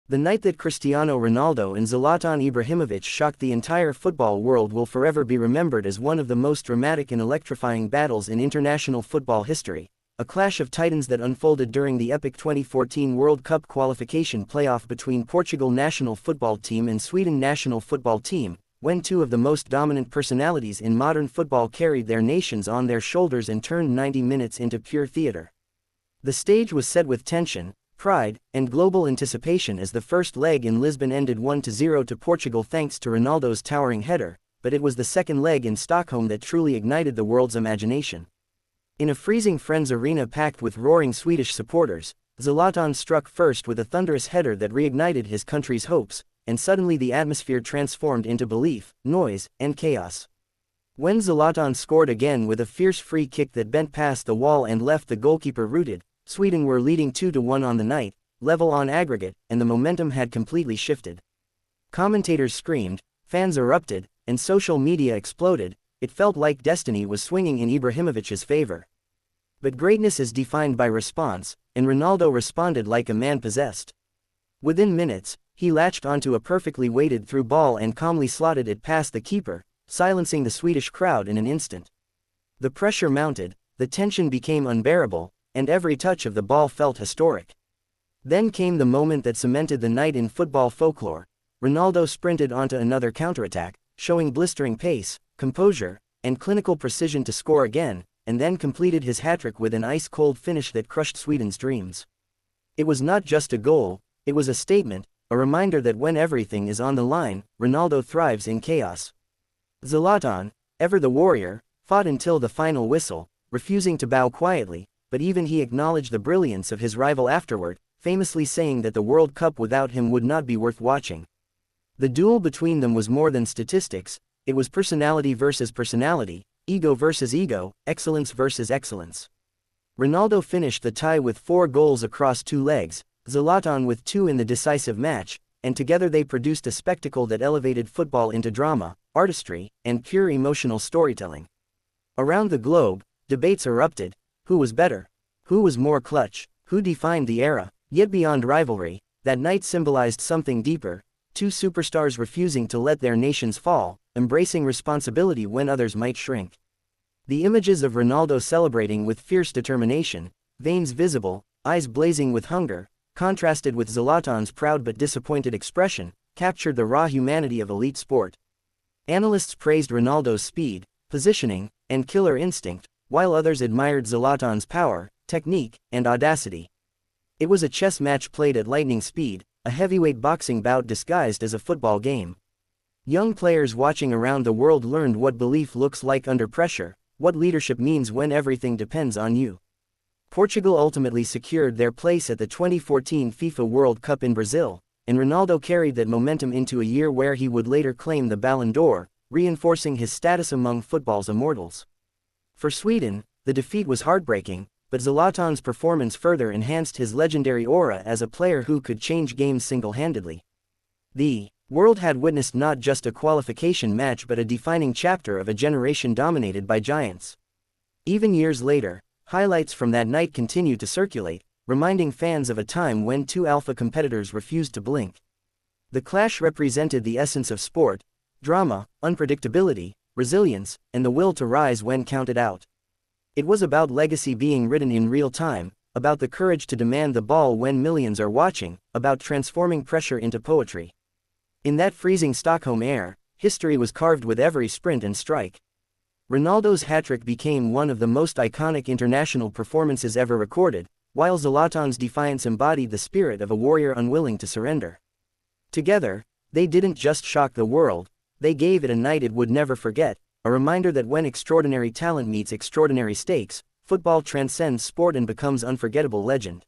The night that Cristiano Ronaldo and Zlatan Ibrahimovic shocked the entire football world will forever be remembered as one of the most dramatic and electrifying battles in international football history, a clash of titans that unfolded during the epic 2014 World Cup qualification playoff between Portugal national football team and Sweden national football team, when two of the most dominant personalities in modern football carried their nations on their shoulders and turned 90 minutes into pure theater. The stage was set with tension, pride, and global anticipation as the first leg in Lisbon ended 1-0 to Portugal thanks to Ronaldo's towering header, but it was the second leg in Stockholm that truly ignited the world's imagination. In a freezing Friends Arena packed with roaring Swedish supporters, Zlatan struck first with a thunderous header that reignited his country's hopes, and suddenly the atmosphere transformed into belief, noise, and chaos. When Zlatan scored again with a fierce free kick that bent past the wall and left the goalkeeper rooted, Sweden were leading 2-1 on the night, level on aggregate, and the momentum had completely shifted. Commentators screamed, fans erupted, and social media exploded. It felt like destiny was swinging in Ibrahimovic's favor. But greatness is defined by response, and Ronaldo responded like a man possessed. Within minutes, he latched onto a perfectly weighted through ball and calmly slotted it past the keeper, silencing the Swedish crowd in an instant. The pressure mounted, the tension became unbearable, and every touch of the ball felt historic. Then came the moment that cemented the night in football folklore. Ronaldo sprinted onto another counterattack, showing blistering pace, composure, and clinical precision to score again, and then completed his hat-trick with an ice-cold finish that crushed Sweden's dreams. It was not just a goal, it was a statement, a reminder that when everything is on the line, Ronaldo thrives in chaos. Zlatan, ever the warrior, fought until the final whistle, refusing to bow quietly, but even he acknowledged the brilliance of his rival afterward, famously saying that the World Cup without him would not be worth watching. The duel between them was more than statistics, it was personality versus personality, ego versus ego, excellence versus excellence. Ronaldo finished the tie with 4 goals across 2 legs, Zlatan with 2 in the decisive match, and together they produced a spectacle that elevated football into drama, artistry, and pure emotional storytelling. Around the globe, debates erupted. Who was better? Who was more clutch? Who defined the era? Yet beyond rivalry, that night symbolized something deeper, 2 superstars refusing to let their nations fall, embracing responsibility when others might shrink. The images of Ronaldo celebrating with fierce determination, veins visible, eyes blazing with hunger, contrasted with Zlatan's proud but disappointed expression, captured the raw humanity of elite sport. Analysts praised Ronaldo's speed, positioning, and killer instinct, while others admired Zlatan's power, technique, and audacity. It was a chess match played at lightning speed, a heavyweight boxing bout disguised as a football game. Young players watching around the world learned what belief looks like under pressure, what leadership means when everything depends on you. Portugal ultimately secured their place at the 2014 FIFA World Cup in Brazil, and Ronaldo carried that momentum into a year where he would later claim the Ballon d'Or, reinforcing his status among football's immortals. For Sweden, the defeat was heartbreaking, but Zlatan's performance further enhanced his legendary aura as a player who could change games single-handedly. The world had witnessed not just a qualification match but a defining chapter of a generation dominated by giants. Even years later, highlights from that night continue to circulate, reminding fans of a time when 2 alpha competitors refused to blink. The clash represented the essence of sport: drama, unpredictability, resilience, and the will to rise when counted out. It was about legacy being written in real time, about the courage to demand the ball when millions are watching, about transforming pressure into poetry. In that freezing Stockholm air, history was carved with every sprint and strike. Ronaldo's hat-trick became one of the most iconic international performances ever recorded, while Zlatan's defiance embodied the spirit of a warrior unwilling to surrender. Together, they didn't just shock the world, they gave it a night it would never forget, a reminder that when extraordinary talent meets extraordinary stakes, football transcends sport and becomes unforgettable legend.